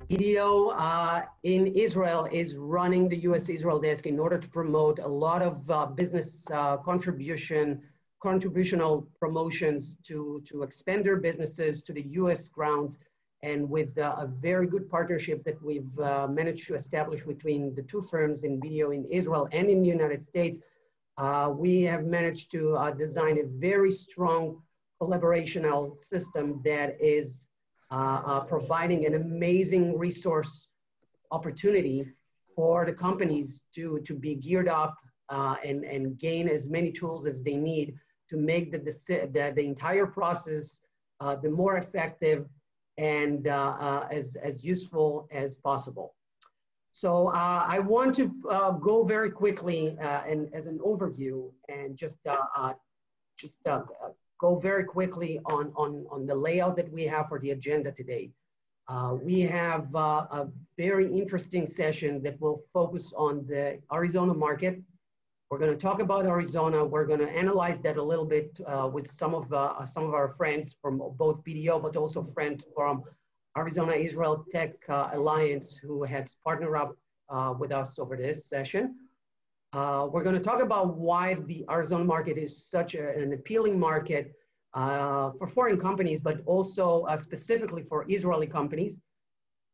BDO in Israel is running the U.S.-Israel desk in order to promote a lot of business contributional promotions to expand their businesses to the U.S. grounds, and with a very good partnership that we've managed to establish between the two firms in BDO in Israel and in the United States, we have managed to design a very strong collaborational system that is providing an amazing resource opportunity for the companies to be geared up and gain as many tools as they need to make the entire process the more effective and as useful as possible. So I want to go very quickly and as an overview and just go very quickly on the layout that we have for the agenda today. We have a very interesting session that will focus on the Arizona market. We're going to talk about Arizona. We're going to analyze that a little bit with some of our friends from both BDO, but also friends from Arizona-Israel Tech Alliance, who has partnered up with us over this session. We're going to talk about why the Arizona market is such an appealing market for foreign companies, but also specifically for Israeli companies.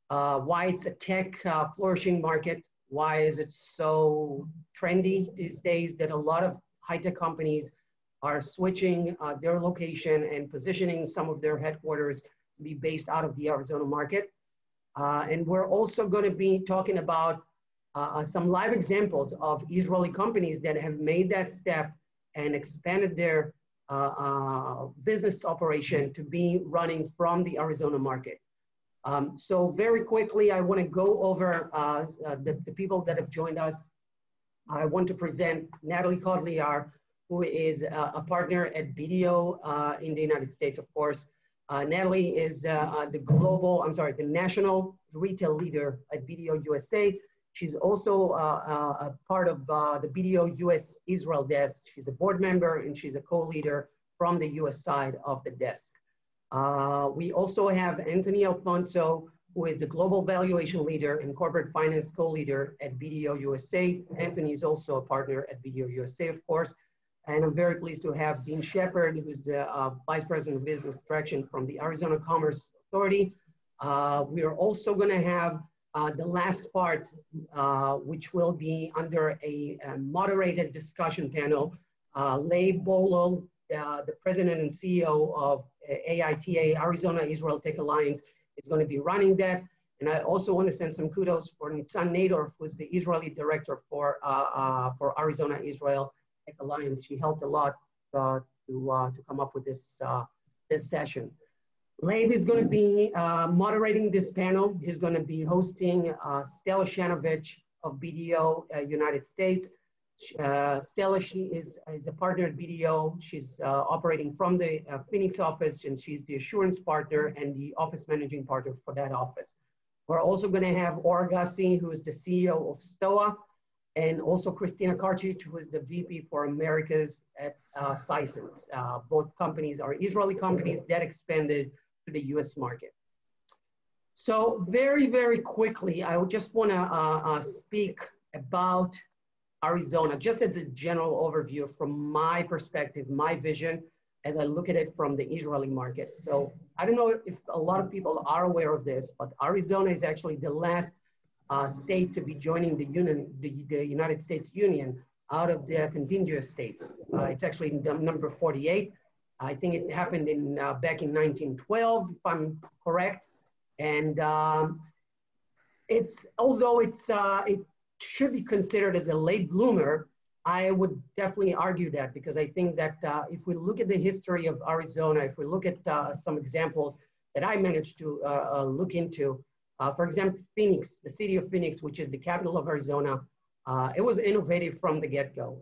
Why it's a tech flourishing market. Why is it so trendy these days that a lot of high-tech companies are switching their location and positioning some of their headquarters to be based out of the Arizona market. And we're also going to be talking about some live examples of Israeli companies that have made that step and expanded their business operation to be running from the Arizona market. So very quickly, I want to go over the people that have joined us. I want to present Natalie Codliar, who is a partner at BDO in the United States, of course. Natalie is the national retail leader at BDO USA. She's also a part of the BDO US Israel desk. She's a board member and she's a co-leader from the US side of the desk. We also have Anthony Alfonso, who is the global valuation leader and corporate finance co-leader at BDO USA. Anthony is also a partner at BDO USA, of course. And I'm very pleased to have Dean Shepard, who's the Vice President of Business Traction from the Arizona Commerce Authority. We are also going to have the last part, which will be under a moderated discussion panel. Leigh Bolol, the President and CEO of AITA, Arizona Israel Tech Alliance, is going to be running that. And I also want to send some kudos for Nitzan Nador, who's the Israeli director for Arizona Israel Tech Alliance. She helped a lot to come up with this session. Leib is going to be moderating this panel. He's going to be hosting Stella Shanovich of BDO United States. Stella, she is a partner at BDO. She's operating from the Phoenix office, and she's the assurance partner and the office managing partner for that office. We're also going to have Ora Gassi, who is the CEO of STOA, and also Christina Karcic, who is the VP for Americas at Sysons. Both companies are Israeli companies that expanded to the US market. So very, very quickly, I would just want to speak about Arizona, just as a general overview from my perspective, my vision, as I look at it from the Israeli market. So I don't know if a lot of people are aware of this, but Arizona is actually the last state to be joining the United States Union out of the contiguous states. It's actually number 48. I think it happened back in 1912, if I'm correct. And although it should be considered as a late bloomer, I would definitely argue that, because I think that if we look at the history of Arizona, if we look at some examples that I managed to look into, for example, Phoenix, the city of Phoenix, which is the capital of Arizona, it was innovative from the get-go.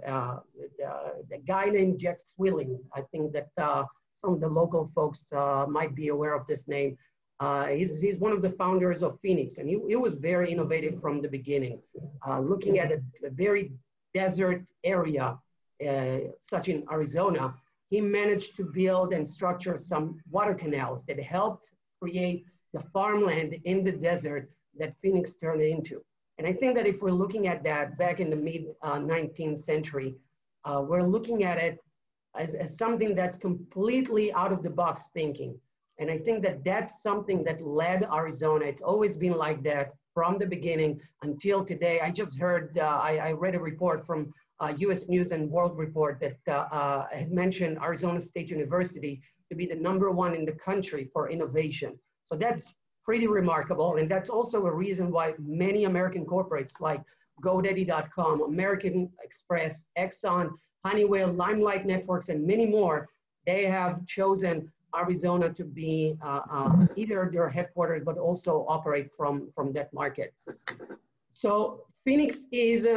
The guy named Jack Swilling, I think that some of the local folks might be aware of this name. He's one of the founders of Phoenix, and he was very innovative from the beginning. Looking at a very desert area, such in Arizona, he managed to build and structure some water canals that helped create the farmland in the desert that Phoenix turned into. And I think that if we're looking at that back in the mid 19th century, we're looking at it as something that's completely out of the box thinking. And I think that that's something that led Arizona. It's always been like that from the beginning until today. I just heard, I read a report from US News and World Report that had mentioned Arizona State University to be the #1 in the country for innovation. So that's pretty remarkable. And that's also a reason why many American corporates like GoDaddy.com, American Express, Exxon, Honeywell, Limelight Networks, and many more, they have chosen Arizona to be either their headquarters, but also operate from that market. So Phoenix is,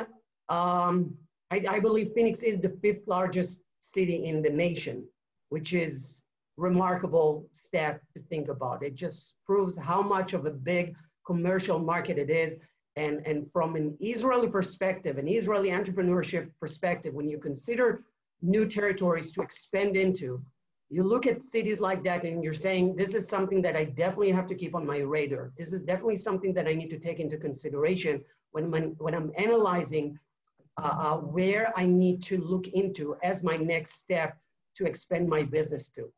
I believe Phoenix is the 5th largest city in the nation, which is remarkable step to think about. It just proves how much of a big commercial market it is. And from an Israeli perspective, an Israeli entrepreneurship perspective, when you consider new territories to expand into, you look at cities like that and you're saying, this is something that I definitely have to keep on my radar. This is definitely something that I need to take into consideration when I'm analyzing where I need to look into as my next step to expand my business to.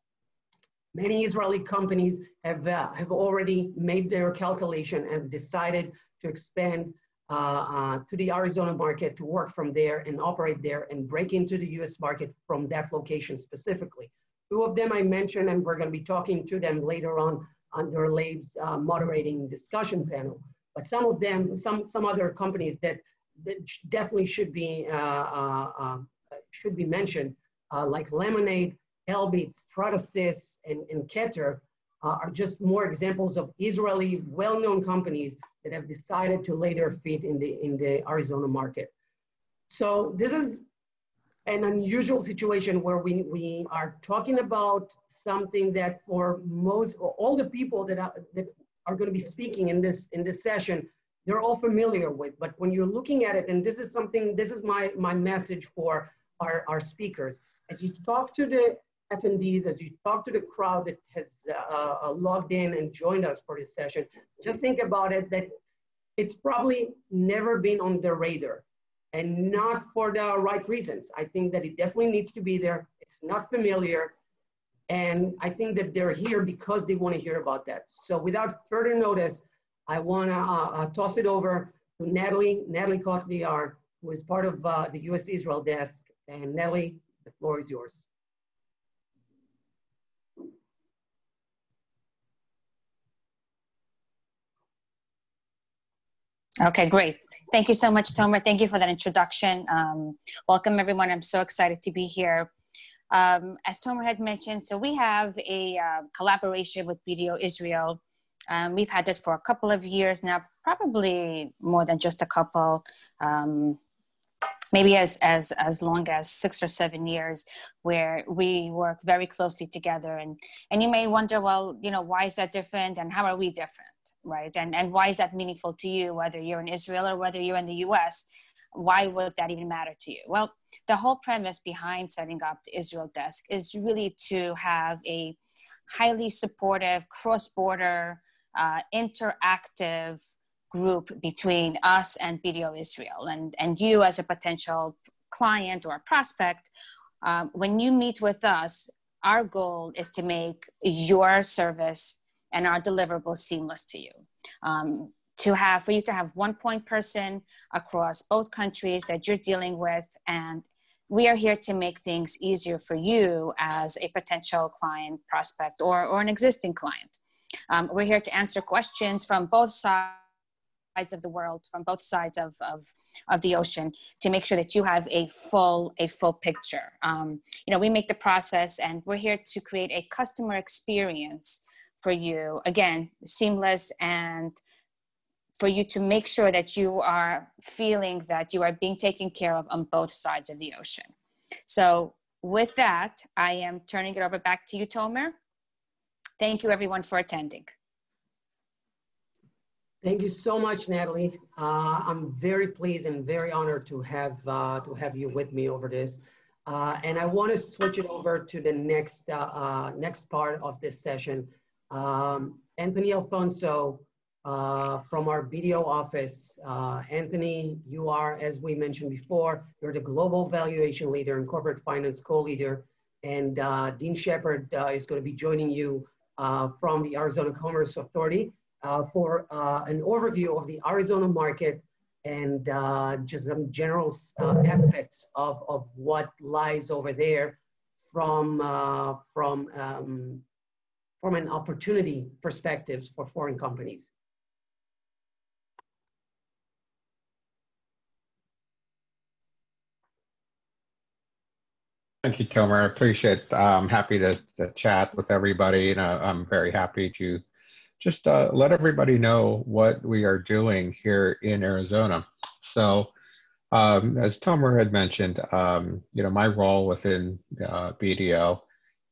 Many Israeli companies have already made their calculation and decided to expand to the Arizona market, to work from there and operate there and break into the US market from that location specifically. 2 of them I mentioned, and we're going to be talking to them later on under Laib's moderating discussion panel. But some of them, some other companies that definitely should be mentioned, like Lemonade, Elbit, Stratasys, and Keter, are just more examples of Israeli well-known companies that have decided to lay their feet in the Arizona market. So this is an unusual situation where we are talking about something that for all the people that are going to be speaking in this session, they're all familiar with. But when you're looking at it, and this is my message for our speakers, as you talk to the attendees, as you talk to the crowd that has logged in and joined us for this session, just think about it that it's probably never been on their radar, and not for the right reasons. I think that it definitely needs to be there. It's not familiar. And I think that they're here because they want to hear about that. So without further notice, I want to toss it over to Natalie Codliar, who is part of the US Israel desk. And Natalie, the floor is yours. Okay, great. Thank you so much, Tomer. Thank you for that introduction. Welcome, everyone. I'm so excited to be here. As Tomer had mentioned, so we have a collaboration with BDO Israel. We've had it for a couple of years now, probably more than just a couple, maybe as long as 6 or 7 years, where we work very closely together. And you may wonder, well, why is that different and how are we different, right? And why is that meaningful to you, whether you're in Israel or whether you're in the US? Why would that even matter to you? Well, the whole premise behind setting up the Israel desk is really to have a highly supportive, cross-border, interactive group between us and BDO Israel. And you as a potential client or prospect, when you meet with us, our goal is to make your service and our deliverables seamless to you. For you to have one point person across both countries that you're dealing with. And we are here to make things easier for you as a potential client, prospect, or an existing client. We're here to answer questions from both sides of the world, from both sides of the ocean, to make sure that you have a full picture. We make the process, and we're here to create a customer experience for you, again, seamless, and for you to make sure that you are feeling that you are being taken care of on both sides of the ocean. So with that, I am turning it over back to you, Tomer. Thank you, everyone, for attending. Thank you so much, Natalie. I'm very pleased and very honored to have you with me over this. And I want to switch it over to the next part of this session. Anthony Alfonso from our BDO office. Anthony, you are, as we mentioned before, you're the global valuation leader and corporate finance co-leader. And Dean Shepard is going to be joining you from the Arizona Commerce Authority for an overview of the Arizona market and just some general aspects of what lies over there from an opportunity perspectives for foreign companies. Thank you, Tomer. I appreciate it. I'm happy to chat with everybody, and I'm very happy to just let everybody know what we are doing here in Arizona. So, as Tomer had mentioned, my role within BDO,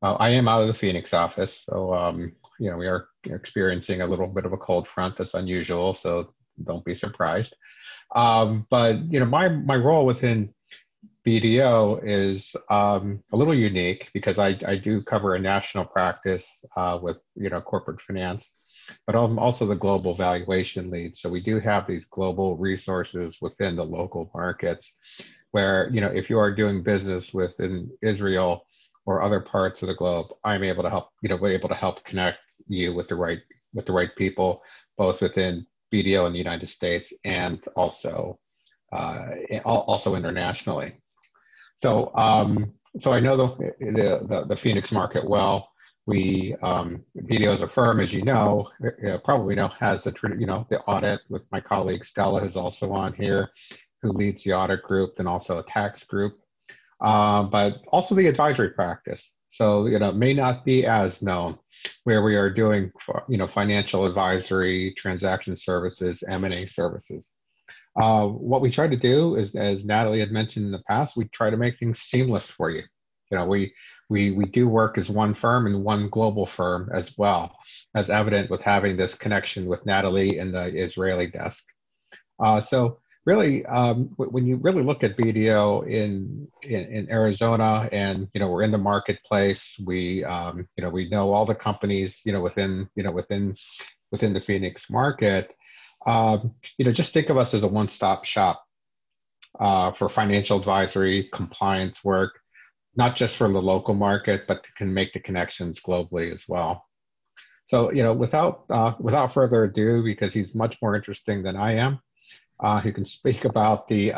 I am out of the Phoenix office, so we are experiencing a little bit of a cold front that's unusual, so don't be surprised. But my role within BDO is a little unique because I do cover a national practice with corporate finance, but I'm also the global valuation lead. So we do have these global resources within the local markets where if you are doing business within Israel or other parts of the globe, I'm able to help able to help connect you with the right people, both within BDO in the United States and also internationally. So, so I know the Phoenix market well. We BDO as a firm, as you probably know, has the audit with my colleague Stella, who's also on here, who leads the audit group and also a tax group, but also the advisory practice. So may not be as known, where we are doing financial advisory, transaction services, M&A services. What we try to do is, as Natalie had mentioned in the past, we try to make things seamless for you. We do work as one firm and one global firm as well, as evident with having this connection with Natalie and the Israeli desk. So really, when you really look at BDO in Arizona, and we're in the marketplace, we know all the companies within the Phoenix market. Just think of us as a one-stop shop for financial advisory, compliance work, not just for the local market, but can make the connections globally as well. So, without further ado, because he's much more interesting than I am, he can speak about the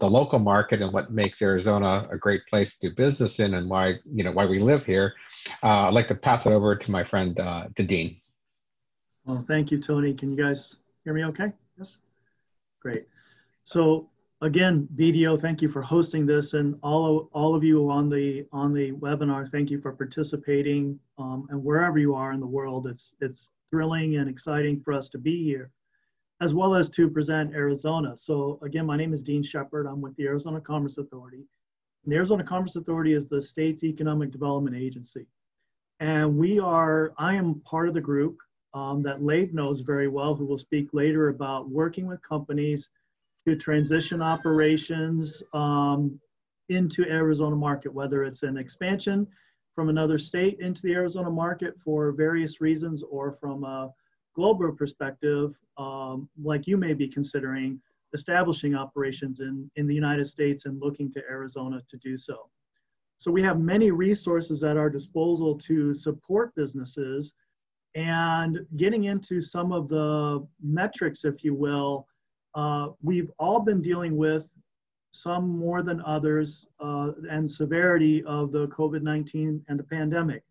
local market and what makes Arizona a great place to do business in, and why we live here. I'd like to pass it over to my friend, to Dean. Well, thank you, Tony. Can you guys hear me okay? Yes? Great. So again, BDO, thank you for hosting this, and all of you on the webinar, thank you for participating, and wherever you are in the world, it's thrilling and exciting for us to be here, as well as to present Arizona. So again, my name is Dean Shepard. I'm with the Arizona Commerce Authority. And the Arizona Commerce Authority is the state's economic development agency. And I am part of the group that Labe knows very well, who will speak later about working with companies to transition operations into Arizona market, whether it's an expansion from another state into the Arizona market for various reasons, or from a global perspective, like you may be considering establishing operations in the United States and looking to Arizona to do so. So we have many resources at our disposal to support businesses. And getting into some of the metrics, if you will, we've all been dealing with, some more than others, and severity of the COVID-19 and the pandemic,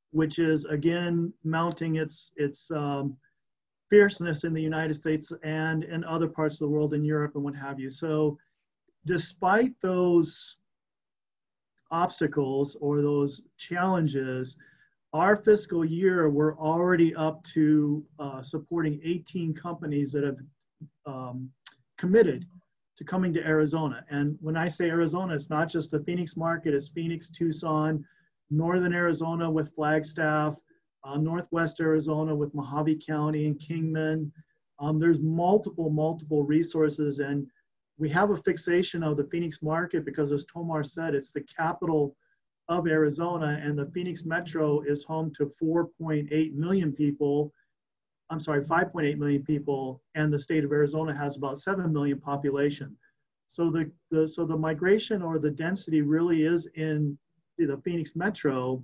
which is again mounting its fierceness in the United States and in other parts of the world, in Europe and what have you. So despite those obstacles or those challenges, our fiscal year, we're already up to supporting 18 companies that have committed to coming to Arizona. And when I say Arizona, it's not just the Phoenix market, it's Phoenix, Tucson, Northern Arizona with Flagstaff, Northwest Arizona with Mojave County and Kingman. There's multiple resources, and we have a fixation of the Phoenix market because, as Tomar said, it's the capital of Arizona, and the Phoenix Metro is home to 4.8 million people, I'm sorry, 5.8 million people, and the state of Arizona has about 7 million population. So the migration or the density really is in the Phoenix Metro.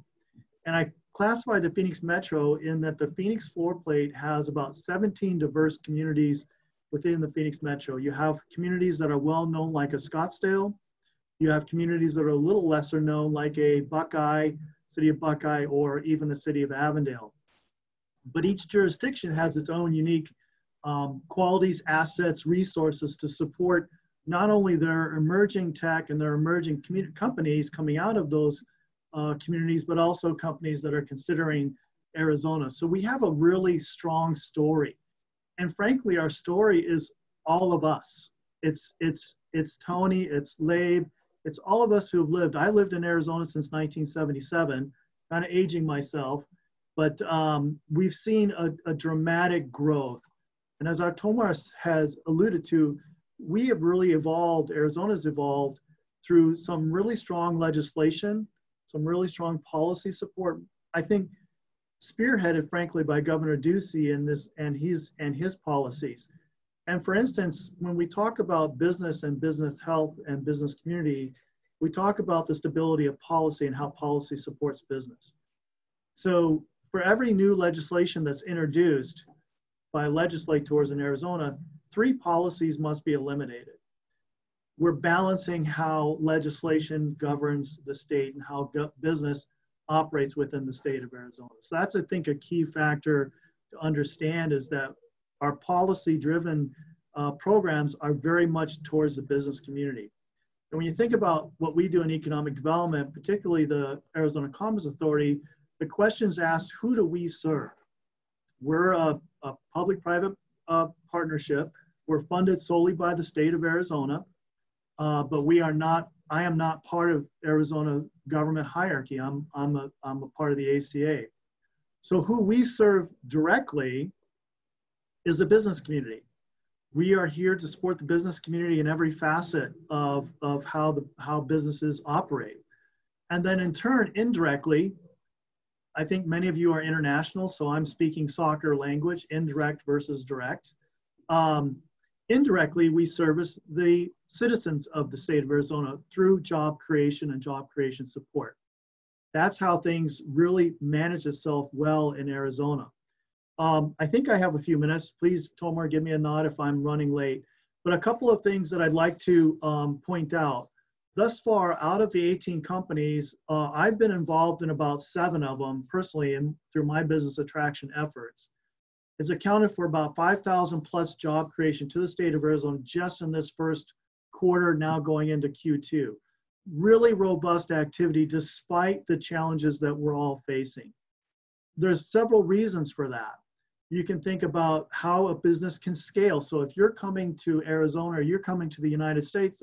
And I classify the Phoenix Metro in that the Phoenix floor plate has about 17 diverse communities within the Phoenix Metro. You have communities that are well known like a Scottsdale. You have communities that are a little lesser known like a Buckeye, city of Buckeye, or even the city of Avondale. But each jurisdiction has its own unique qualities, assets, resources to support not only their emerging tech and their emerging companies coming out of those communities, but also companies that are considering Arizona. So we have a really strong story. And frankly, our story is all of us. It's Tony, it's Labe, it's all of us who have lived. I lived in Arizona since 1977, kind of aging myself, but we've seen a dramatic growth. And as our Tomar has alluded to, we have really evolved, Arizona's evolved through some really strong legislation, some really strong policy support. I think spearheaded, frankly, by Governor Ducey and his policies. And for instance, when we talk about business and business health and business community, we talk about the stability of policy and how policy supports business. So for every new legislation that's introduced by legislators in Arizona, 3 policies must be eliminated. We're balancing how legislation governs the state and how business operates within the state of Arizona. So that's, I think, a key factor to understand, is that our policy-driven programs are very much towards the business community. And when you think about what we do in economic development, particularly the Arizona Commerce Authority, the question is asked, who do we serve? We're a public-private partnership. We're funded solely by the state of Arizona, but we are not. I am not part of Arizona government hierarchy. I'm a part of the ACA. So who we serve directly is the business community. We are here to support the business community in every facet of how businesses operate. And then in turn, indirectly, I think many of you are international, so I'm speaking soccer language, indirect versus direct. Indirectly, we service the citizens of the state of Arizona through job creation and job creation support. That's how things really manage itself well in Arizona. I think I have a few minutes. Please, Tomar, give me a nod if I'm running late. But a couple of things that I'd like to point out. Thus far, out of the 18 companies, I've been involved in about 7 of them personally and through my business attraction efforts. It's accounted for about 5,000 plus job creation to the state of Arizona just in this first quarter, now going into Q2. Really robust activity despite the challenges that we're all facing. There's several reasons for that. You can think about how a business can scale. So if you're coming to Arizona or you're coming to the United States,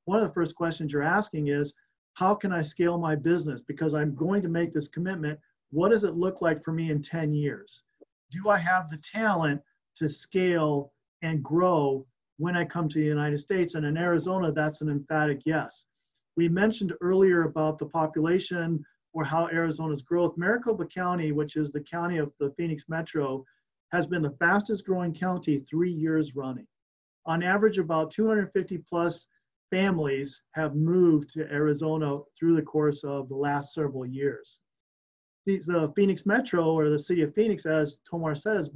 one of the first questions you're asking is, how can I scale my business? Because I'm going to make this commitment. What does it look like for me in 10 years? Do I have the talent to scale and grow when I come to the United States? And in Arizona, that's an emphatic yes. We mentioned earlier about the population or how Arizona's growth. Maricopa County, which is the county of the Phoenix Metro, has been the fastest growing county 3 years running. On average, about 250 plus families have moved to Arizona through the course of the last several years. The Phoenix Metro, or the city of Phoenix, as Tomar said, is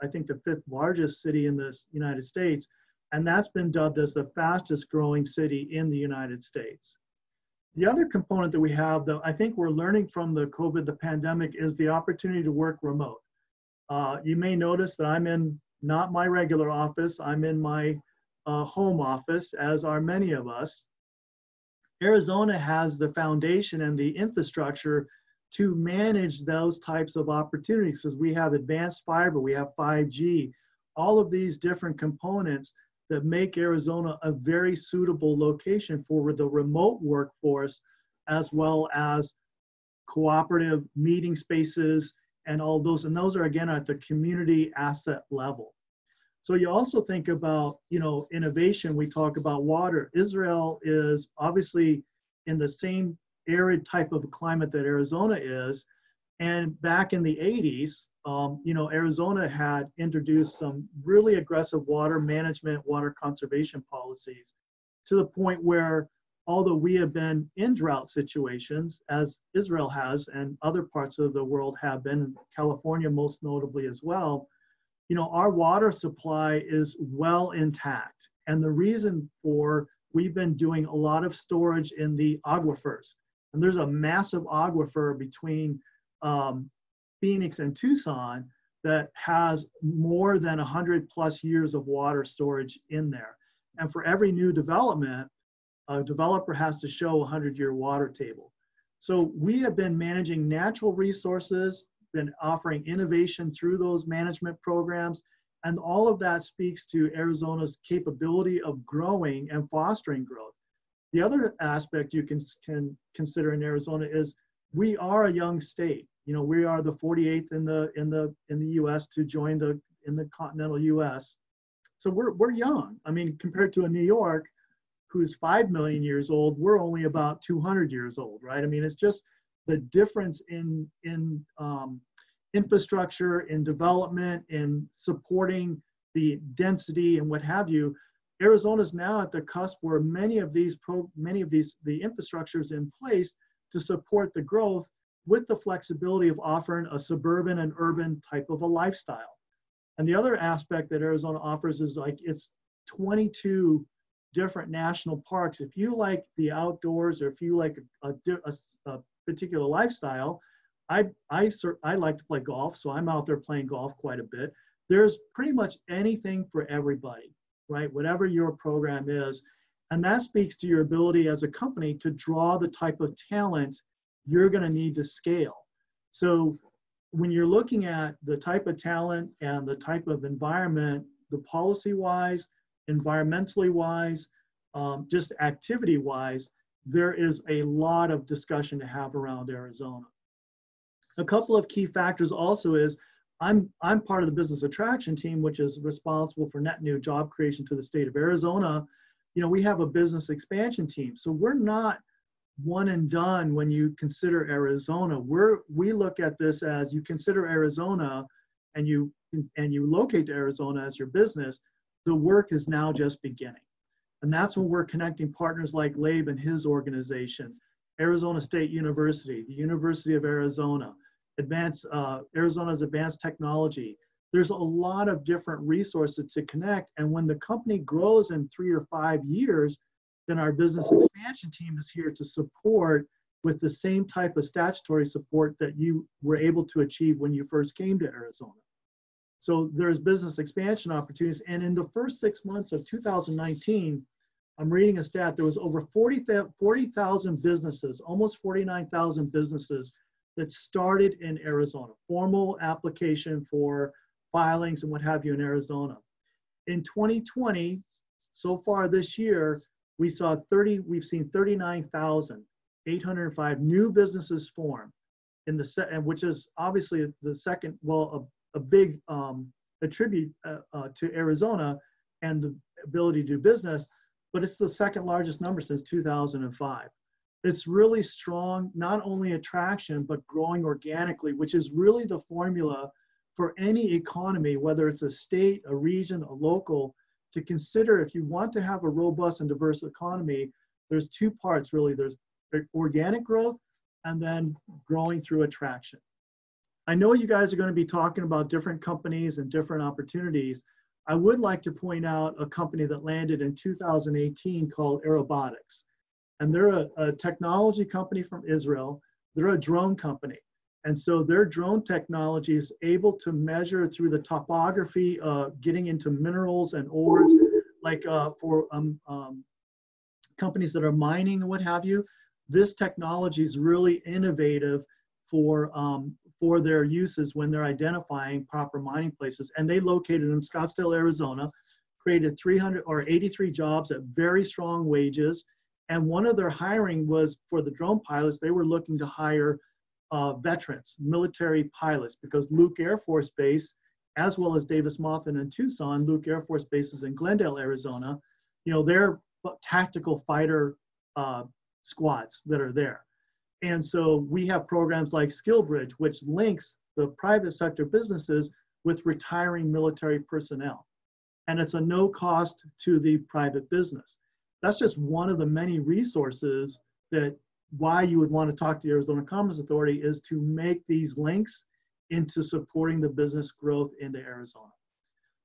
I think the 5th largest city in the United States, and that's been dubbed as the fastest growing city in the United States. The other component that we have that I think we're learning from the pandemic, is the opportunity to work remote. You may notice that I'm in not my regular office, I'm in my home office, as are many of us. Arizona has the foundation and the infrastructure to manage those types of opportunities, because we have advanced fiber, we have 5G, all of these different components that make Arizona a very suitable location for the remote workforce, as well as cooperative meeting spaces and all those. And those are, again, at the community asset level. So you also think about, innovation. We talk about water. Israel is obviously in the same arid type of climate that Arizona is, And back in the 80s, you know, Arizona had introduced some really aggressive water management, water conservation policies, to the point where, although we have been in drought situations, as Israel has and other parts of the world have been, California most notably as well, you know, our water supply is well intact. And the reason for, we've been doing a lot of storage in the aquifers. And there's a massive aquifer between Phoenix and Tucson that has more than 100+ years of water storage in there. And for every new development, a developer has to show a 100-year water table. So we have been managing natural resources, been offering innovation through those management programs, and all of that speaks to Arizona's capability of growing and fostering growth. The other aspect you can consider in Arizona is we are a young state. You know, we are the 48th in the U.S. to join in the continental U.S. So we're young. I mean, compared to a New York, who's 5 million years old, we're only about 200 years old, right? I mean, it's just the difference in infrastructure, in development, in supporting the density and what have you. Arizona's now at the cusp where many of the infrastructure is in place to support the growth, with the flexibility of offering a suburban and urban type of a lifestyle. And the other aspect that Arizona offers is, like, it's 22 different national parks. If you like the outdoors, or if you like a particular lifestyle, I like to play golf, so I'm out there playing golf quite a bit. There's pretty much anything for everybody, right? Whatever your program is. And that speaks to your ability as a company to draw the type of talent you're going to need to scale. So when you're looking at the type of talent and the type of environment, the policy-wise, environmentally wise, just activity wise, there is a lot of discussion to have around Arizona. A couple of key factors also is I'm part of the business attraction team, which is responsible for net new job creation to the state of Arizona. You know, we have a business expansion team. So we're not one and done when you consider Arizona. We look at this as, you consider Arizona and you locate to Arizona as your business, the work is now just beginning. And that's when we're connecting partners like Labe and his organization, Arizona State University, the University of Arizona, Arizona's Advanced Technology. There's a lot of different resources to connect. And when the company grows in 3 or 5 years, then our business expansion team is here to support with the same type of statutory support that you were able to achieve when you first came to Arizona. So there's business expansion opportunities. And in the first 6 months of 2019, I'm reading a stat, there was over 40,000 businesses, almost 49,000 businesses that started in Arizona, formal application for filings and what have you in Arizona. In 2020, so far this year, we've seen 39,805 new businesses form in which is obviously the second, well, a big attribute to Arizona and the ability to do business, but it's the second largest number since 2005. It's really strong, not only attraction, but growing organically, which is really the formula for any economy, whether it's a state, a region, a local, to consider. If you want to have a robust and diverse economy, there's two parts really. There's organic growth and then growing through attraction. I know you guys are going to be talking about different companies and different opportunities. I would like to point out a company that landed in 2018 called Aerobotics. And they're a technology company from Israel. They're a drone company. And so their drone technology is able to measure through the topography, getting into minerals and ores, like for companies that are mining and what have you. This technology is really innovative for their uses when they're identifying proper mining places. And they located in Scottsdale, Arizona, created 83 jobs at very strong wages. And one of their hiring was for the drone pilots. They were looking to hire veterans, military pilots, because Luke Air Force Base, as well as Davis-Monthan and Tucson, Luke Air Force Base is in Glendale, Arizona. You know, they're tactical fighter squads that are there. And so we have programs like SkillBridge, which links the private sector businesses with retiring military personnel. And it's a no cost to the private business. That's just one of the many resources that why you would want to talk to the Arizona Commerce Authority is to make these links into supporting the business growth into Arizona.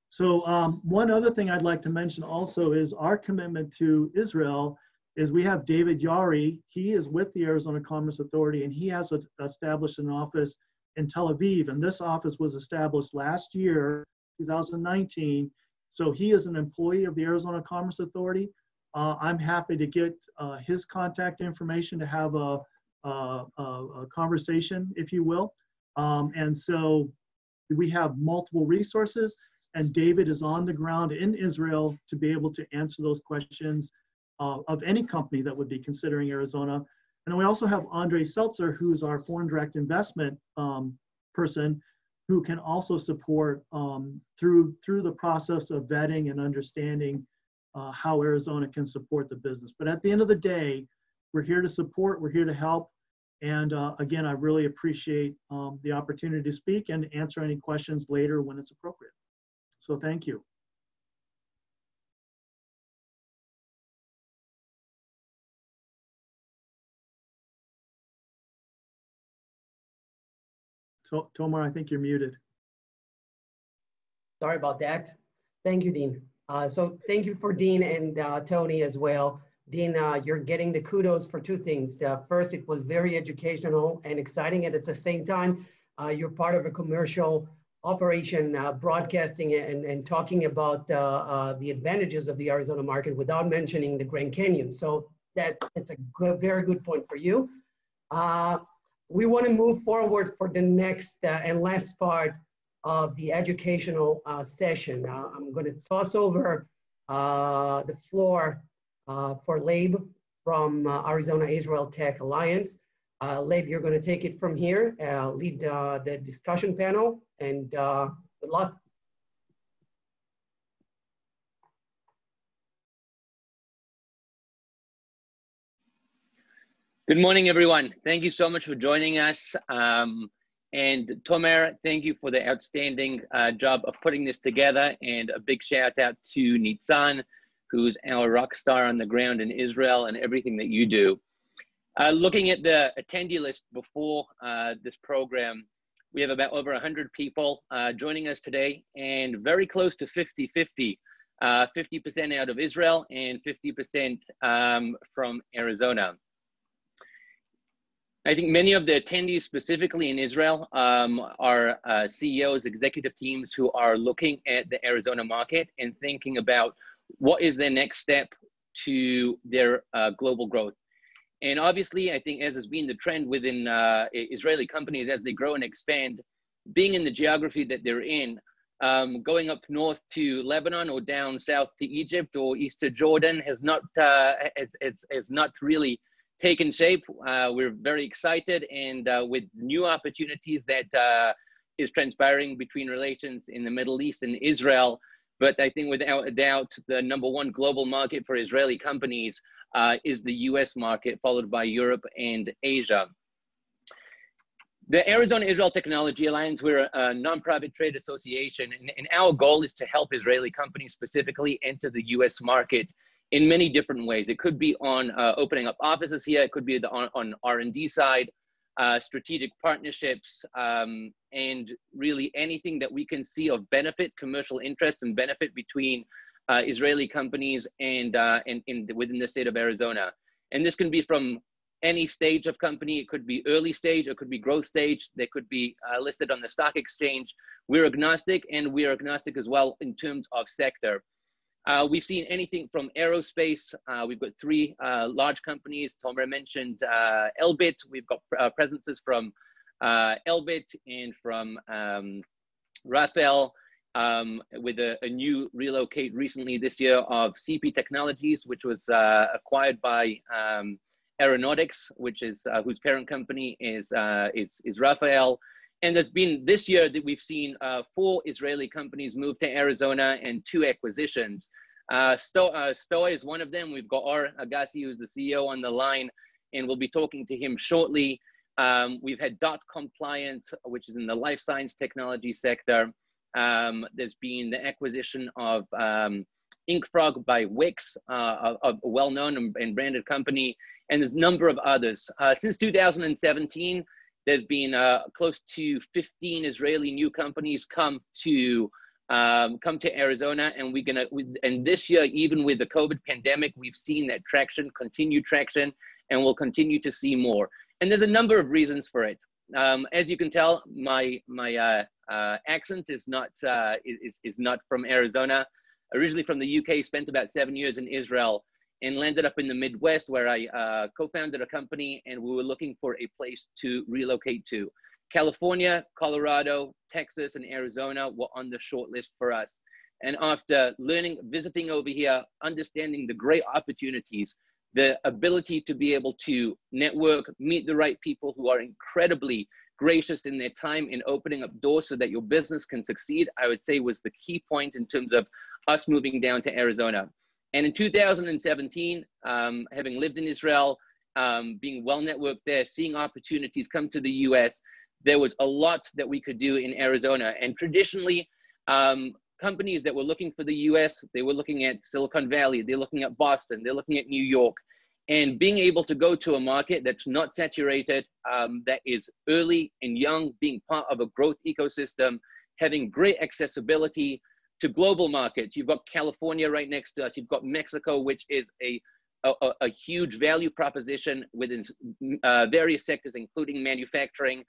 So one other thing I'd like to mention also is our commitment to Israel is we have David Yari. He is with the Arizona Commerce Authority, and he has established an office in Tel Aviv. And this office was established last year, 2019. So he is an employee of the Arizona Commerce Authority. I'm happy to get his contact information to have a conversation, if you will. And so we have multiple resources, and David is on the ground in Israel to be able to answer those questions of any company that would be considering Arizona. And then we also have Andre Seltzer, who's our foreign direct investment person, who can also support through the process of vetting and understanding how Arizona can support the business. But at the end of the day, we're here to support, we're here to help. And again, I really appreciate the opportunity to speak and answer any questions later when it's appropriate. So thank you. So, Tomar, I think you're muted. Sorry about that. Thank you, Dean. So thank you for Dean and Tony as well. Dean, you're getting the kudos for two things. First, it was very educational and exciting, and at the same time, you're part of a commercial operation, broadcasting and talking about the advantages of the Arizona market without mentioning the Grand Canyon. So that's a good, very good point for you. We want to move forward for the next and last part of the educational session. I'm going to toss over the floor for Leib from Arizona Israel Tech Alliance. Leib, you're going to take it from here, lead the discussion panel, and good luck. Good morning, everyone. Thank you so much for joining us. And Tomer, thank you for the outstanding job of putting this together, and a big shout out to Nitzan, who's our rock star on the ground in Israel, and everything that you do. Looking at the attendee list before this program, we have about over 100 people joining us today, and very close to 50-50, 50% out of Israel and 50% from Arizona. I think many of the attendees, specifically in Israel, are CEOs, executive teams who are looking at the Arizona market and thinking about what is their next step to their global growth. And obviously, I think as has been the trend within Israeli companies as they grow and expand, being in the geography that they're in, going up north to Lebanon or down south to Egypt or east to Jordan has not really taken shape. We're very excited, and with new opportunities that is transpiring between relations in the Middle East and Israel. But I think without a doubt, the #1 global market for Israeli companies is the US market, followed by Europe and Asia. The Arizona Israel Technology Alliance, we're a non-profit trade association, and our goal is to help Israeli companies specifically enter the US market in many different ways. It could be on opening up offices here. It could be on R&D side, strategic partnerships, and really anything that we can see of benefit, commercial interest and benefit between Israeli companies and within the state of Arizona. And this can be from any stage of company. It could be early stage, it could be growth stage. They could be listed on the stock exchange. We're agnostic, and we're agnostic as well in terms of sector. We've seen anything from aerospace. We've got 3 large companies. Tomer mentioned Elbit. We've got presences from Elbit and from Rafael, with a new relocate recently this year of CP Technologies, which was acquired by Aerobotics, which is whose parent company is Rafael. And there's been this year that we've seen 4 Israeli companies move to Arizona and 2 acquisitions. Stoa is one of them. We've got Or Agassi, who's the CEO, on the line. and we'll be talking to him shortly. We've had .compliance, which is in the life science technology sector. There's been the acquisition of InkFrog by Wix, a well-known and branded company, and there's a number of others. Since 2017, there's been close to 15 Israeli new companies come to Arizona, and this year, even with the COVID pandemic, we've seen that traction, continued traction, and we'll continue to see more. And there's a number of reasons for it. As you can tell, my accent is not from Arizona. Originally from the UK, spent about 7 years in Israel, and landed up in the Midwest, where I co-founded a company, and we were looking for a place to relocate to. California, Colorado, Texas, and Arizona were on the short list for us. And after visiting over here, understanding the great opportunities, the ability to be able to network, meet the right people who are incredibly gracious in their time in opening up doors so that your business can succeed, I would say was the key point in terms of us moving down to Arizona. And in 2017, having lived in Israel, being well networked there, seeing opportunities come to the US, there was a lot that we could do in Arizona. And traditionally, companies that were looking for the US, they were looking at Silicon Valley, they're looking at Boston, they're looking at New York. And being able to go to a market that's not saturated, that is early and young, being part of a growth ecosystem, having great accessibility to global markets. You've got California right next to us. You've got Mexico, which is a huge value proposition within various sectors, including manufacturing.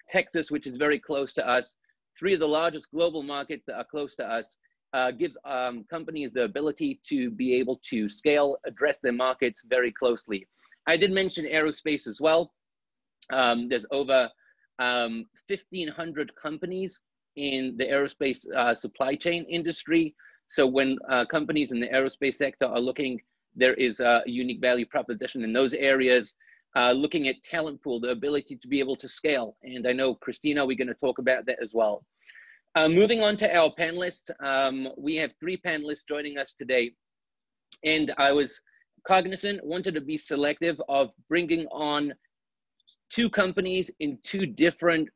Texas, which is very close to us. Three of the largest global markets that are close to us, gives companies the ability to be able to scale, address their markets very closely. I did mention aerospace as well. There's over 1,500 companies in the aerospace supply chain industry. So when companies in the aerospace sector are looking, there is a unique value proposition in those areas. Looking at talent pool, the ability to be able to scale. And I know, Christina, we're going to talk about that as well. Moving on to our panelists, we have 3 panelists joining us today. And I was cognizant, wanted to be selective of bringing on 2 companies in 2 different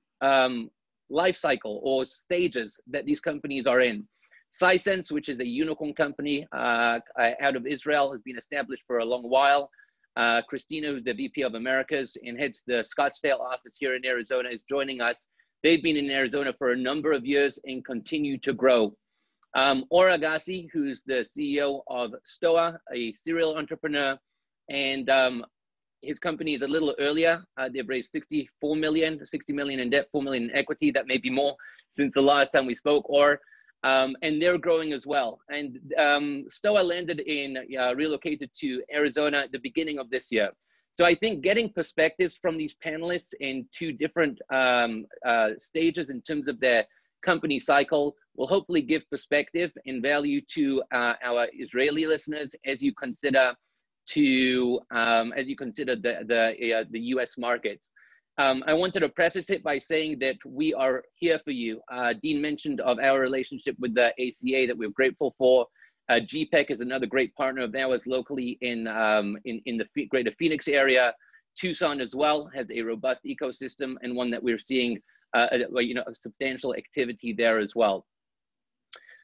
life cycle or stages that these companies are in. Sisense, which is a unicorn company out of Israel, has been established for a long while. Christina, who's the VP of Americas and heads the Scottsdale office here in Arizona, is joining us. They've been in Arizona for a number of years and continue to grow. Or Agassi, who's the CEO of Stoa, a serial entrepreneur, and his company is a little earlier. They've raised 60 million in debt, 4 million in equity. That may be more since the last time we spoke. And they're growing as well. And Stoa landed relocated to Arizona at the beginning of this year. So I think getting perspectives from these panelists in 2 different stages in terms of their company cycle will hopefully give perspective and value to our Israeli listeners as you consider the U.S. markets. I wanted to preface it by saying that we are here for you. Dean mentioned of our relationship with the ACA that we're grateful for. GPEC is another great partner of ours locally in the greater Phoenix area. Tucson as well has a robust ecosystem and one that we're seeing a substantial activity there as well.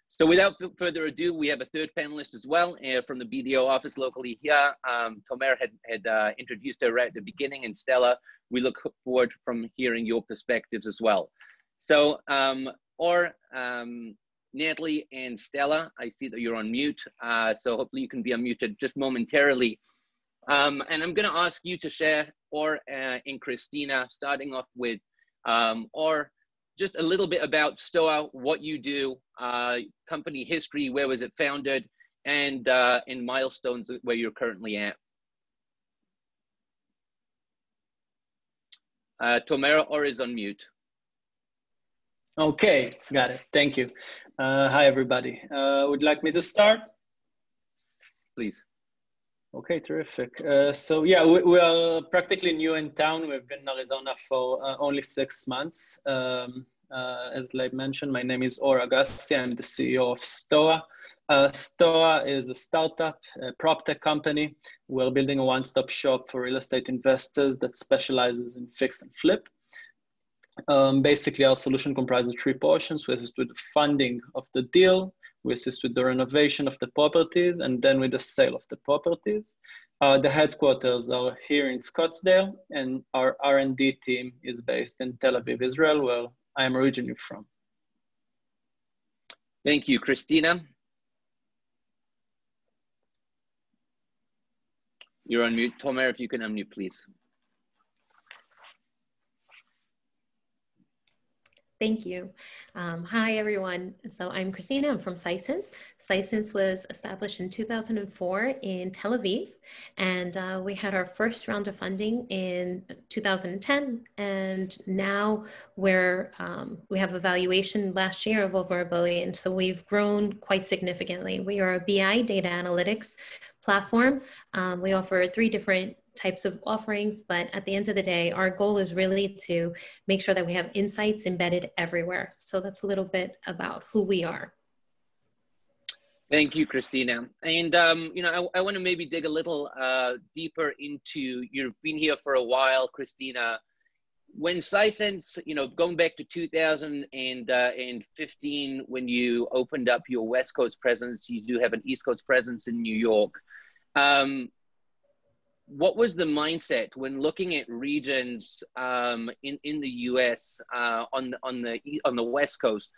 So without further ado, we have a 3rd panelist as well from the BDO office locally here. Tomer had introduced her right at the beginning, and Stella, we look forward from hearing your perspectives as well. So, Natalie and Stella, I see that you're on mute, so hopefully you can be unmuted just momentarily. And I'm gonna ask you to share, and Christina, starting off with, just a little bit about Stoa, what you do, company history, where was it founded, and in milestones where you're currently at. Tomer is on mute. Okay, got it. Thank you. Hi, everybody. Would you like me to start? Please. Okay, terrific. So yeah, we are practically new in town. We've been in Arizona for only 6 months. As I mentioned, my name is Or Agassi. I'm the CEO of Stoa. Stoa is a startup, a prop tech company. We're building a one-stop shop for real estate investors that specializes in fix and flip. Basically, our solution comprises three portions. We assist with the funding of the deal, we assist with the renovation of the properties, and then with the sale of the properties. The headquarters are here in Scottsdale, and our R&D team is based in Tel Aviv, Israel, where I am originally from. Thank you, Christina. You're on mute. Tomer, if you can unmute, please. Thank you. Hi, everyone. So I'm Christina. I'm from Sisense. Sisense was established in 2004 in Tel Aviv, and we had our first round of funding in 2010, and now we have a valuation last year of over $1 billion. So we've grown quite significantly. We are a BI data analytics platform. We offer 3 different types of offerings, but at the end of the day, our goal is really to make sure that we have insights embedded everywhere. So that's a little bit about who we are. Thank you, Christina. And, you know, I want to maybe dig a little deeper into, you've been here for a while, Christina. When Sisense, you know, going back to 2015, when you opened up your West Coast presence, you do have an East Coast presence in New York. What was the mindset when looking at regions in the U.S. On the West Coast?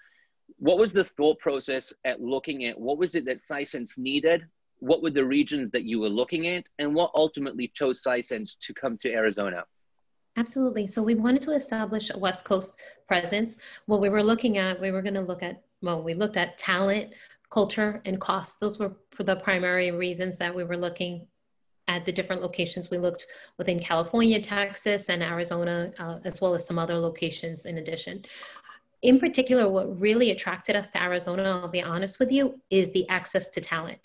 What was the thought process at looking at what was it that Sisense needed? What were the regions that you were looking at, and what ultimately chose Sisense to come to Arizona? Absolutely. So we wanted to establish a West Coast presence. What we were looking at, we looked at talent, culture, and cost. Those were the primary reasons that we were looking at the different locations. We looked within California, Texas, and Arizona, as well as some other locations in addition. In particular, what really attracted us to Arizona, I'll be honest with you, is the access to talent.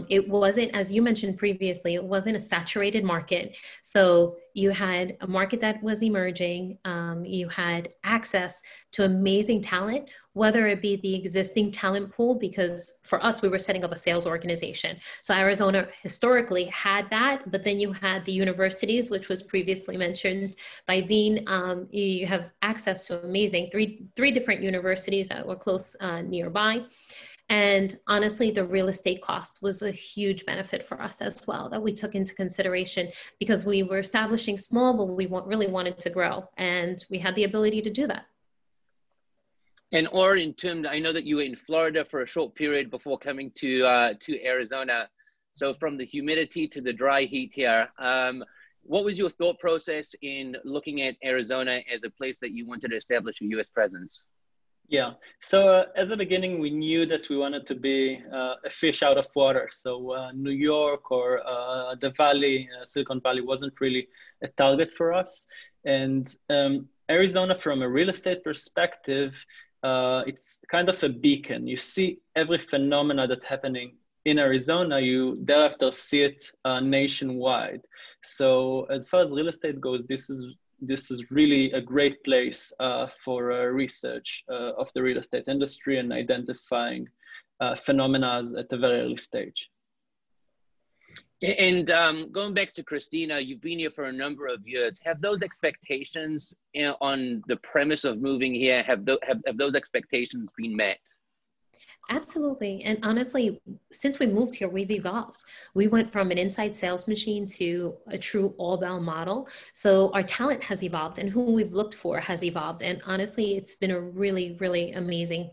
It wasn't, as you mentioned previously, it wasn't a saturated market. So you had a market that was emerging. You had access to amazing talent, whether it be the existing talent pool, because for us, we were setting up a sales organization. So Arizona historically had that, but then you had the universities, which was previously mentioned by Dean. You have access to amazing three different universities that were close nearby. And honestly, the real estate cost was a huge benefit for us as well that we took into consideration, because we were establishing small, but we really wanted to grow, and we had the ability to do that. And or in terms, I know that you were in Florida for a short period before coming to Arizona. So from the humidity to the dry heat here, what was your thought process in looking at Arizona as a place that you wanted to establish a U.S. presence? Yeah, so as a beginning, we knew that we wanted to be a fish out of water. So New York or the Valley, Silicon Valley wasn't really a target for us. And Arizona, from a real estate perspective, it's kind of a beacon. You see every phenomena that's happening in Arizona, you thereafter see it nationwide. So as far as real estate goes, this is really a great place for research of the real estate industry and identifying phenomena at a very early stage. And going back to Christina, you've been here for a number of years. Have those expectations on the premise of moving here, have those expectations been met? Absolutely. And honestly, since we moved here, we've evolved. We went from an inside sales machine to a true all-bound model. So our talent has evolved, and who we've looked for has evolved. And honestly, it's been a really, really amazing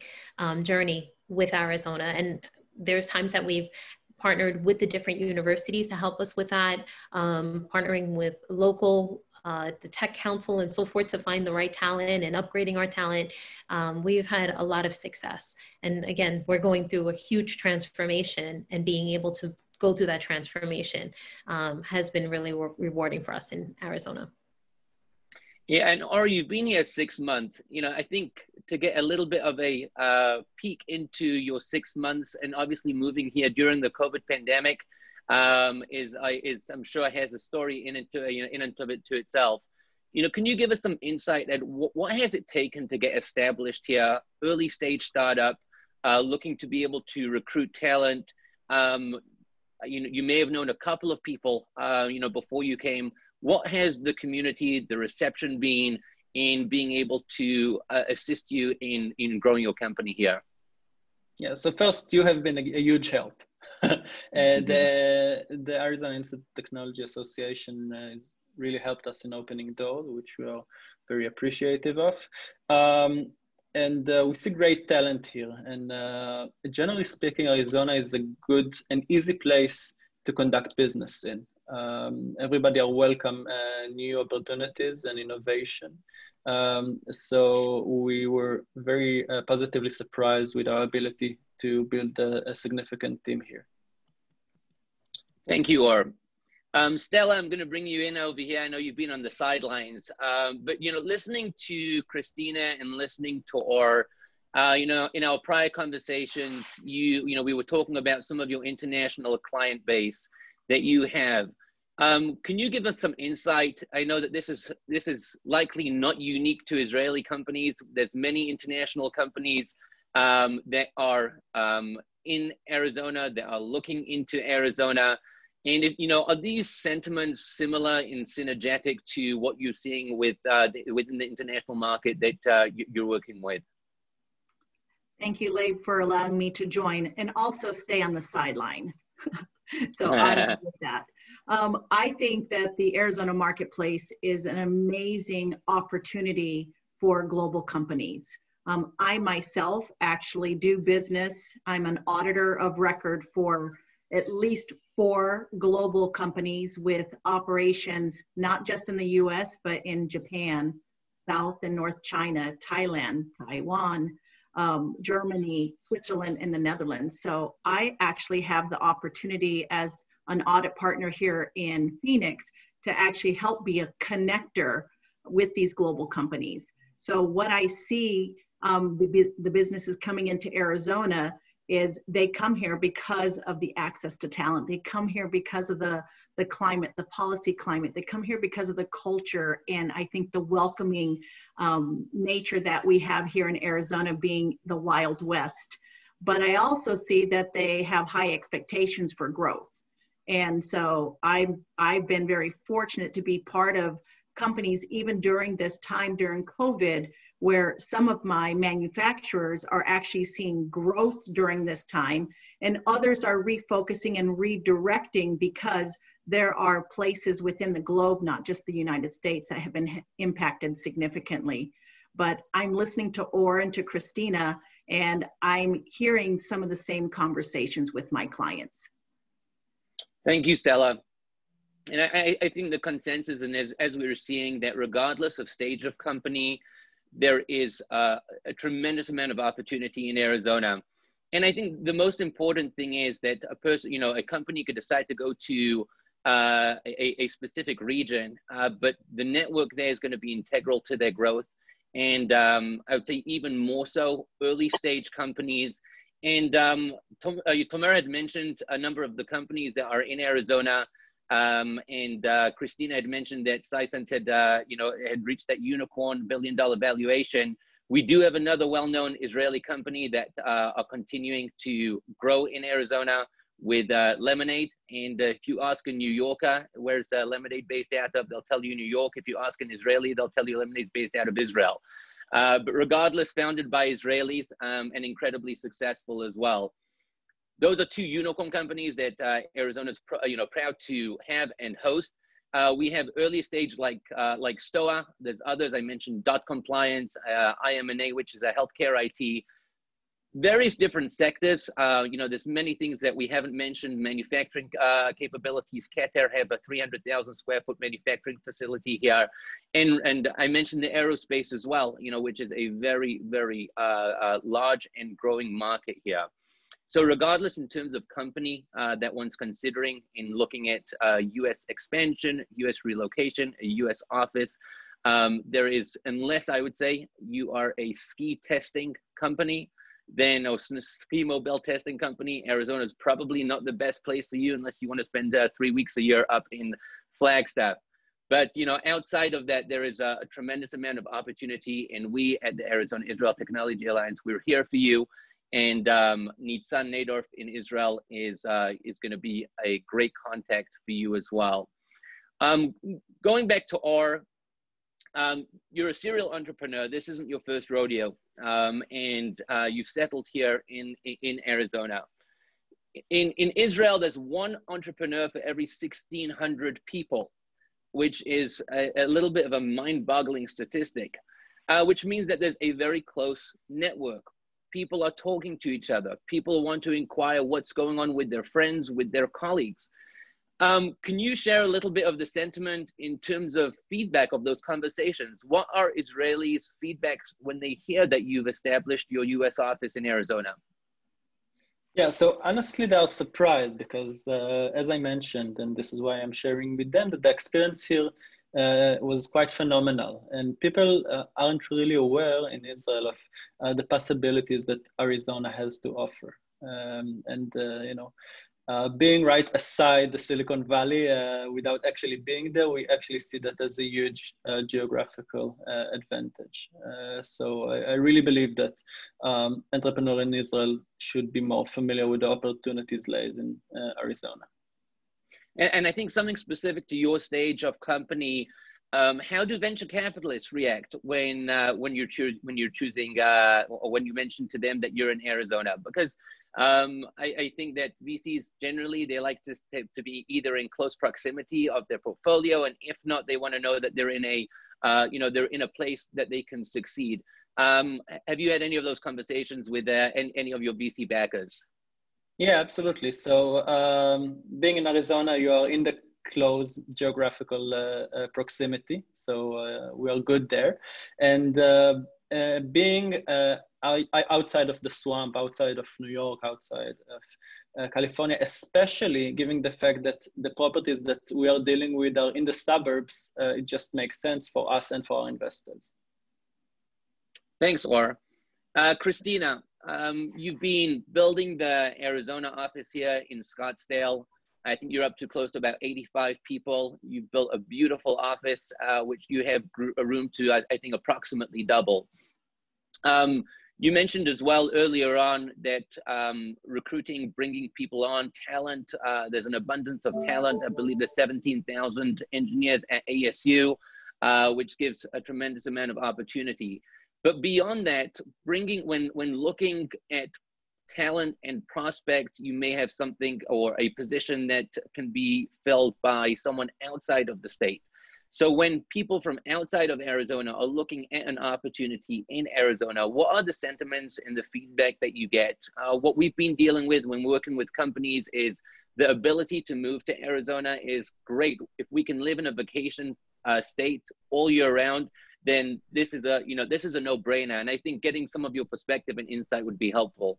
journey with Arizona. And there's times that we've partnered with the different universities to help us with that, partnering with local the tech council and so forth to find the right talent and upgrading our talent. We've had a lot of success. And again, we're going through a huge transformation, and being able to go through that transformation has been really rewarding for us in Arizona. Yeah, and Or, you've been here 6 months. You know, I think to get a little bit of a peek into your 6 months, and obviously moving here during the COVID pandemic, is I'm sure has a story in it to itself. You know, can you give us some insight at what has it taken to get established here, early stage startup? looking to be able to recruit talent. You may have known a couple of people, before you came. What has the community, the reception been in being able to assist you in growing your company here? Yeah, so first, you have been a huge help. The Arizona Institute of Technology Association has really helped us in opening doors, which we are very appreciative of. We see great talent here. And generally speaking, Arizona is a good and easy place to conduct business in. Everybody are welcome new opportunities and innovation. So we were very positively surprised with our ability to build a significant team here. Thank you, Or. Stella, I'm going to bring you in over here. I know you've been on the sidelines, but listening to Christina and listening to Or, in our prior conversations, we were talking about some of your international client base that you have. Can you give us some insight? I know that this is likely not unique to Israeli companies. There's many international companies that are in Arizona, that are looking into Arizona. And are these sentiments similar and synergetic to what you're seeing within the international market that you're working with? Thank you, Leib, for allowing me to join and also stay on the sideline. So honored with that. I think that the Arizona marketplace is an amazing opportunity for global companies. I myself actually do business. I'm an auditor of record for at least 4 global companies with operations not just in the US, but in Japan, South and North China, Thailand, Taiwan, Germany, Switzerland, and the Netherlands. So I actually have the opportunity as an audit partner here in Phoenix to actually help be a connector with these global companies. So what I see the businesses coming into Arizona is they come here because of the access to talent. They come here because of the climate, the policy climate. They come here because of the culture and I think the welcoming nature that we have here in Arizona being the Wild West. But I also see that they have high expectations for growth. And so I've been very fortunate to be part of companies even during this time during COVID, where some of my manufacturers are actually seeing growth during this time and others are refocusing and redirecting because there are places within the globe, not just the United States, that have been impacted significantly. But I'm listening to Or and to Christina, and I'm hearing some of the same conversations with my clients. Thank you, Stella. And I think the consensus, and as we're seeing, that regardless of stage of company, there is a tremendous amount of opportunity in Arizona. And I think the most important thing is that a person, a company could decide to go to a specific region, but the network there is going to be integral to their growth. And I would say even more so early stage companies. And Tomer had mentioned a number of the companies that are in Arizona. And Christina had mentioned that Sisense had reached that unicorn $1 billion valuation. We do have another well-known Israeli company that are continuing to grow in Arizona with Lemonade. And if you ask a New Yorker, where's Lemonade based out of, they'll tell you New York. If you ask an Israeli, they'll tell you Lemonade's based out of Israel. But regardless, founded by Israelis and incredibly successful as well. Those are 2 unicorn companies that Arizona's proud to have and host. We have early stage like STOA. There's others. I mentioned Dot Compliance, IM&A, which is a healthcare IT. Various different sectors. There's many things that we haven't mentioned. Manufacturing capabilities. Qatar have a 300,000 square foot manufacturing facility here, and I mentioned the aerospace as well. Which is a very, very large and growing market here. So regardless in terms of company that one's considering in looking at US expansion, US relocation, a US office, there is, unless I would say you are a ski testing company, then a ski mobile testing company, Arizona is probably not the best place for you unless you want to spend 3 weeks a year up in Flagstaff. But outside of that, there is a tremendous amount of opportunity, and we at the Arizona Israel Technology Alliance, we're here for you. And Nitzan Nadorf in Israel is going to be a great contact for you as well. Going back to Or, you're a serial entrepreneur. This isn't your first rodeo, and you've settled here in Arizona. In Israel, there's one entrepreneur for every 1,600 people, which is a little bit of a mind-boggling statistic, which means that there's a very close network. People are talking to each other. People want to inquire what's going on with their friends, with their colleagues. Can you share a little bit of the sentiment in terms of feedback of those conversations? What are Israelis' feedbacks when they hear that you've established your US office in Arizona? Yeah, so honestly, they are surprised because, as I mentioned, and this is why I'm sharing with them, that the experience here was quite phenomenal. And people aren't really aware in Israel of the possibilities that Arizona has to offer. You know, being right aside the Silicon Valley without actually being there, we actually see that as a huge geographical advantage. So I really believe that entrepreneurs in Israel should be more familiar with the opportunities laid in Arizona. And I think something specific to your stage of company, how do venture capitalists react when you're choosing or when you mention to them that you're in Arizona? Because I think that VCs generally, they like to be either in close proximity of their portfolio, and if not, they want to know that they're in a they're in a place that they can succeed. Have you had any of those conversations with any of your VC backers? Yeah, absolutely. So being in Arizona, you are in the close geographical proximity. So we are good there. And being outside of the swamp, outside of New York, outside of California, especially given the fact that the properties that we are dealing with are in the suburbs, it just makes sense for us and for our investors. Thanks, Or. Christina, you've been building the Arizona office here in Scottsdale. I think you're up to close to about 85 people. You've built a beautiful office, which you have a room to, I think, approximately double. You mentioned as well earlier on that recruiting, bringing people on, talent, there's an abundance of talent. I believe there's 17,000 engineers at ASU, which gives a tremendous amount of opportunity. But beyond that, when looking at talent and prospects, you may have something or a position that can be filled by someone outside of the state. So when people from outside of Arizona are looking at an opportunity in Arizona, what are the sentiments and the feedback that you get? What we've been dealing with when working with companies is the ability to move to Arizona is great. If we can live in a vacation state all year round, then this is a no-brainer. And I think getting some of your perspective and insight would be helpful.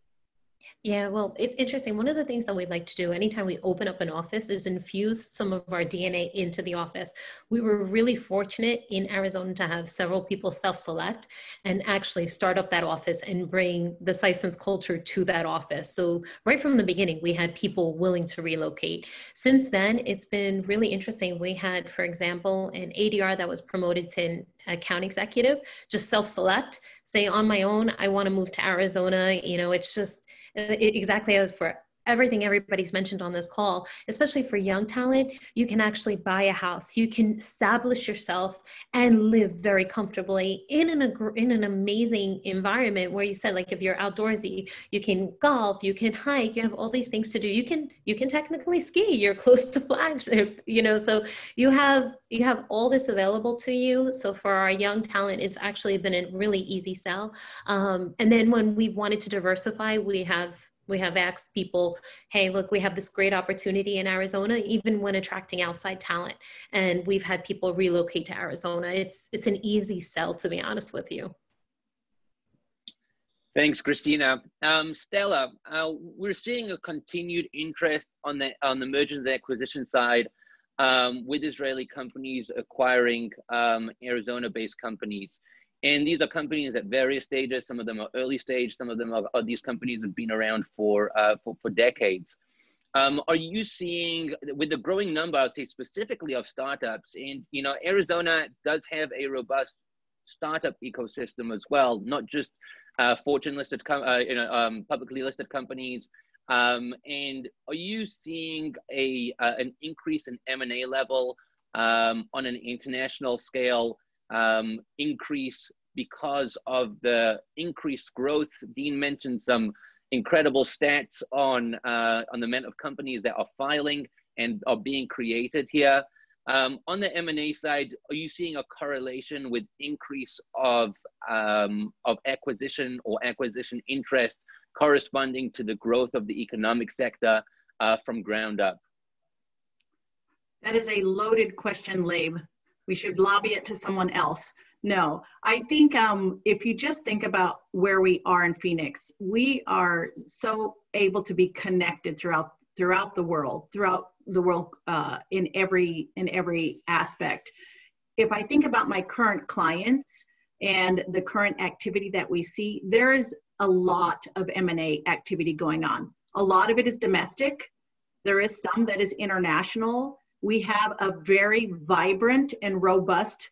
Yeah, well, it's interesting. One of the things that we like to do anytime we open up an office is infuse some of our DNA into the office. We were really fortunate in Arizona to have several people self-select and actually start up that office and bring the Sisense culture to that office. So right from the beginning, we had people willing to relocate. Since then, it's been really interesting. We had, for example, an ADR that was promoted to an account executive, just self-select, say on my own, I want to move to Arizona. You know, it's just exactly as for everything everybody's mentioned on this call, especially for young talent, you can actually buy a house. You can establish yourself and live very comfortably in an amazing environment where you said, like, if you're outdoorsy, you can golf, you can hike, you have all these things to do. You can technically ski, you're close to Flagship, you know, so you have all this available to you. So for our young talent, it's actually been a really easy sell. And then when we've wanted to diversify, we have asked people, hey, look, we have this great opportunity in Arizona, even when attracting outside talent. And we've had people relocate to Arizona. It's an easy sell, to be honest with you. Thanks, Christina. Stella, we're seeing a continued interest on the mergers and acquisition side with Israeli companies acquiring Arizona-based companies. And these are companies at various stages. Some of them are early stage. Some of them are these companies have been around for decades. Are you seeing, with the growing number, I would say specifically of startups, and you know, Arizona does have a robust startup ecosystem as well, not just Fortune listed, publicly listed companies. And are you seeing an increase in M&A level on an international scale increase because of the increased growth? Dean mentioned some incredible stats on the amount of companies that are filing and are being created here. On the M&A side, are you seeing a correlation with increase of acquisition or acquisition interest corresponding to the growth of the economic sector from ground up? That is a loaded question, Labe. We should lobby it to someone else. No, I think if you just think about where we are in Phoenix, we are so able to be connected throughout the world in every aspect. If I think about my current clients and the current activity that we see, there is a lot of M&A activity going on. A lot of it is domestic. There is some that is international. We have a very vibrant and robust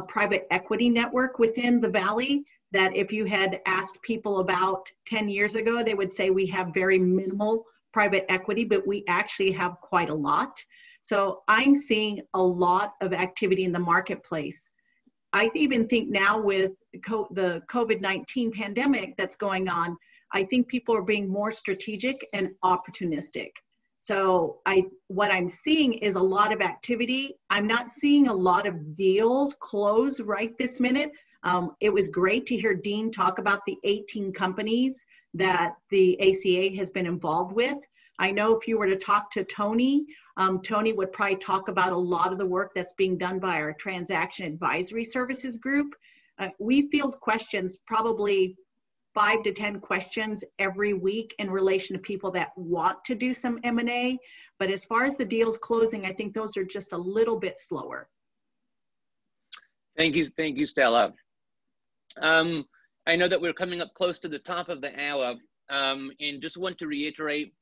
private equity network within the Valley that if you had asked people about 10 years ago, they would say we have very minimal private equity, but we actually have quite a lot. So I'm seeing a lot of activity in the marketplace. I even think now with the COVID-19 pandemic that's going on, I think people are being more strategic and opportunistic. So what I'm seeing is a lot of activity. I'm not seeing a lot of deals close right this minute. It was great to hear Dean talk about the 18 companies that the ACA has been involved with. I know if you were to talk to Tony, Tony would probably talk about a lot of the work that's being done by our transaction advisory services group. We field questions, probably 5 to 10 questions every week in relation to people that want to do some M&A. But as far as the deals closing, I think those are just a little bit slower. Thank you, Stella. I know that we're coming up close to the top of the hour, and just want to reiterate,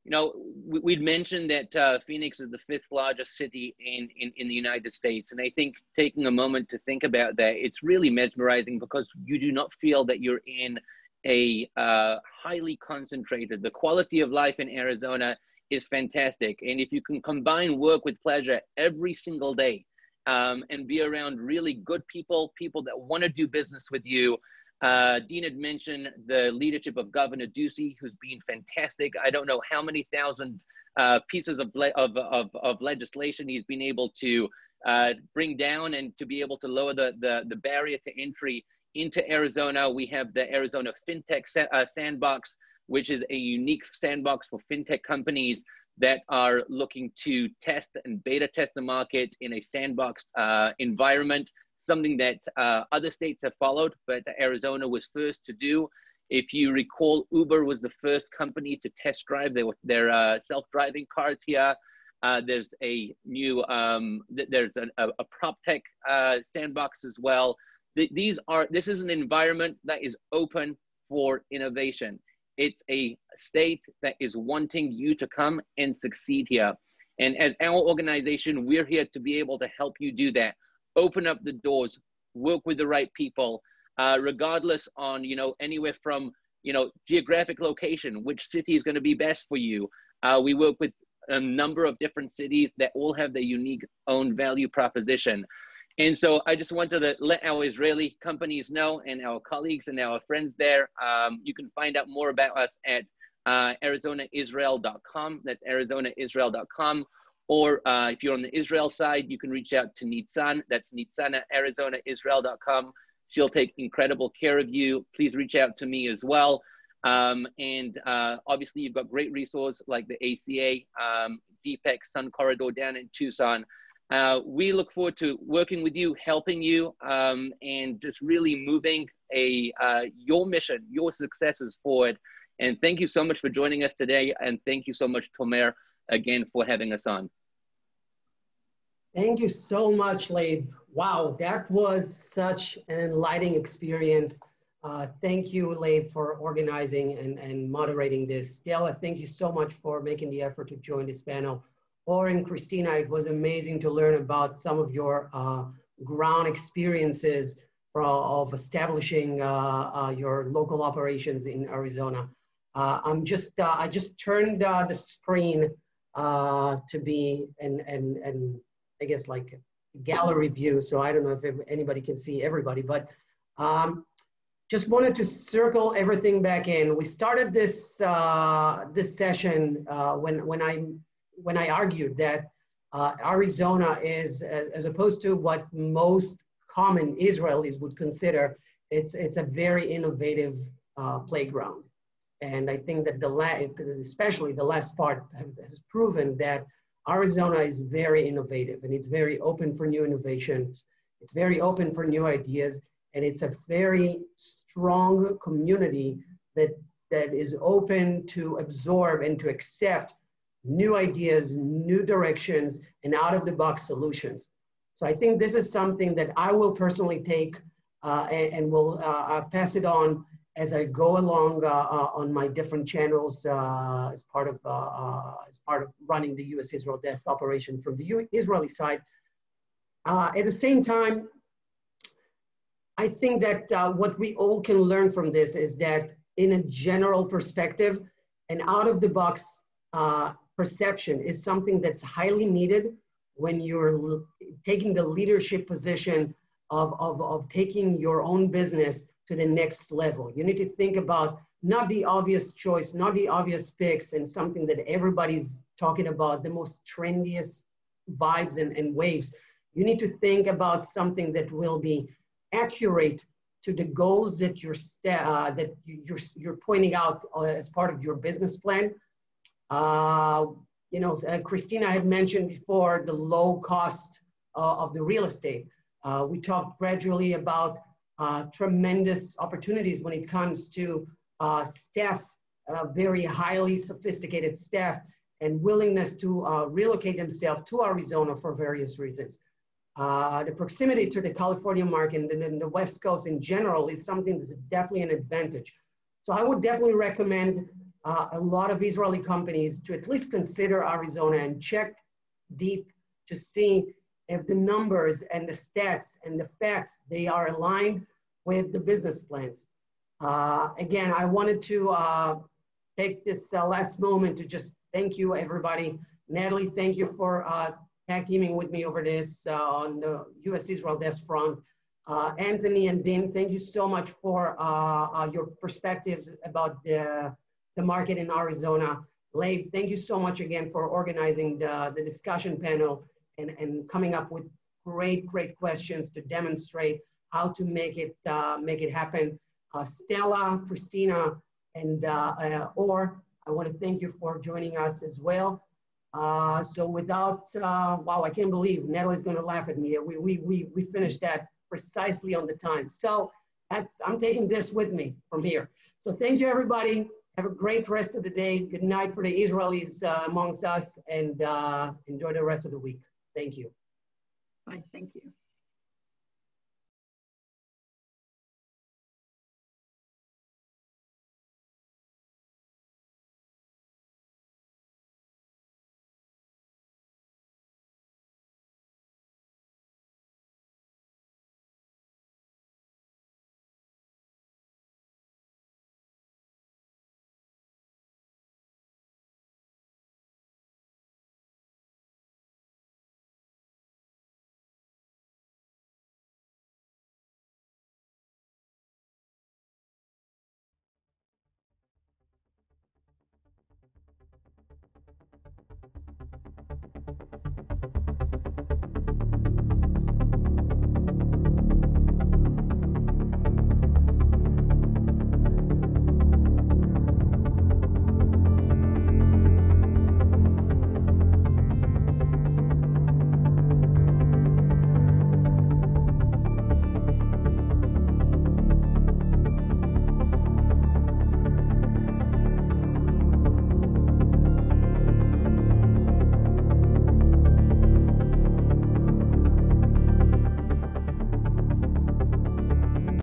you know, we'd mentioned that Phoenix is the 5th largest city in the United States. And I think taking a moment to think about that, it's really mesmerizing because you do not feel that you're in a highly concentrated, the quality of life in Arizona is fantastic. And if you can combine work with pleasure every single day and be around really good people that want to do business with you. Dean had mentioned the leadership of Governor Ducey, who's been fantastic. I don't know how many thousand pieces of legislation he's been able to bring down and to be able to lower the barrier to entry into Arizona. We have the Arizona FinTech Sandbox, which is a unique sandbox for FinTech companies that are looking to test and beta test the market in a sandbox environment. Something that other states have followed, but Arizona was first to do. If you recall, Uber was the first company to test drive their self-driving cars here. There's a new, there's a prop tech sandbox as well. This is an environment that is open for innovation. It's a state that is wanting you to come and succeed here. And as our organization, we're here to be able to help you do that. Open up the doors, work with the right people, regardless on, you know, anywhere from, you know, geographic location, which city is going to be best for you. We work with a number of different cities that all have their unique own value proposition. And so I just wanted to let our Israeli companies know and our colleagues and our friends there, you can find out more about us at arizonaisrael.com. That's arizonaisrael.com. Or if you're on the Israel side, you can reach out to Nitzan. That's Nitzan at arizonaisrael.com. She'll take incredible care of you. Please reach out to me as well. And obviously, you've got great resources like the ACA, DPEC, Sun Corridor down in Tucson. We look forward to working with you, helping you, and just really moving your mission, your successes forward. And thank you so much for joining us today. And thank you so much, Tomer, again, for having us on. Thank you so much, Labe. Wow, that was such an enlightening experience. Thank you, Labe, for organizing and moderating this. Stella, thank you so much for making the effort to join this panel. Oren, Christina, it was amazing to learn about some of your ground experiences of establishing your local operations in Arizona. I just turned the screen to be and I guess like a gallery view. So I don't know if anybody can see everybody, but just wanted to circle everything back in. We started this this session when I argued that Arizona is, as opposed to what most common Israelis would consider, it's a very innovative playground. And I think that especially the last part has proven that Arizona is very innovative and it's very open for new innovations. It's very open for new ideas, and it's a very strong community that is open to absorb and to accept new ideas, new directions, and out-of-the-box solutions. So I think this is something that I will personally take and will pass it on as I go along on my different channels as part of running the U.S.-Israel desk operation from the Israeli side. At the same time, I think that what we all can learn from this is that in a general perspective, an out-of-the-box perception is something that's highly needed when you're taking the leadership position of taking your own business to the next level. You need to think about not the obvious choice, not the obvious picks, and something that everybody's talking about, the most trendiest vibes and waves. You need to think about something that will be accurate to the goals that you're pointing out as part of your business plan. You know, Christina had mentioned before the low cost of the real estate. We talked gradually about tremendous opportunities when it comes to staff, very highly sophisticated staff, and willingness to relocate themselves to Arizona for various reasons. The proximity to the California market and the West Coast in general is something that's definitely an advantage. So I would definitely recommend a lot of Israeli companies to at least consider Arizona and check deep to see if the numbers and the stats and the facts, they are aligned with the business plans. Again, I wanted to take this last moment to just thank you, everybody. Natalie, thank you for tag teaming with me over this on the U.S.-Israel desk front. Anthony and Dean, thank you so much for your perspectives about the market in Arizona. Leib, thank you so much again for organizing the discussion panel and coming up with great questions to demonstrate how to make it happen. Stella, Christina, and Or, I want to thank you for joining us as well. So without, wow, I can't believe Natalie's going to laugh at me. We finished that precisely on the time. So I'm taking this with me from here. So thank you, everybody. Have a great rest of the day. Good night for the Israelis amongst us, and enjoy the rest of the week. Thank you. Bye, thank you.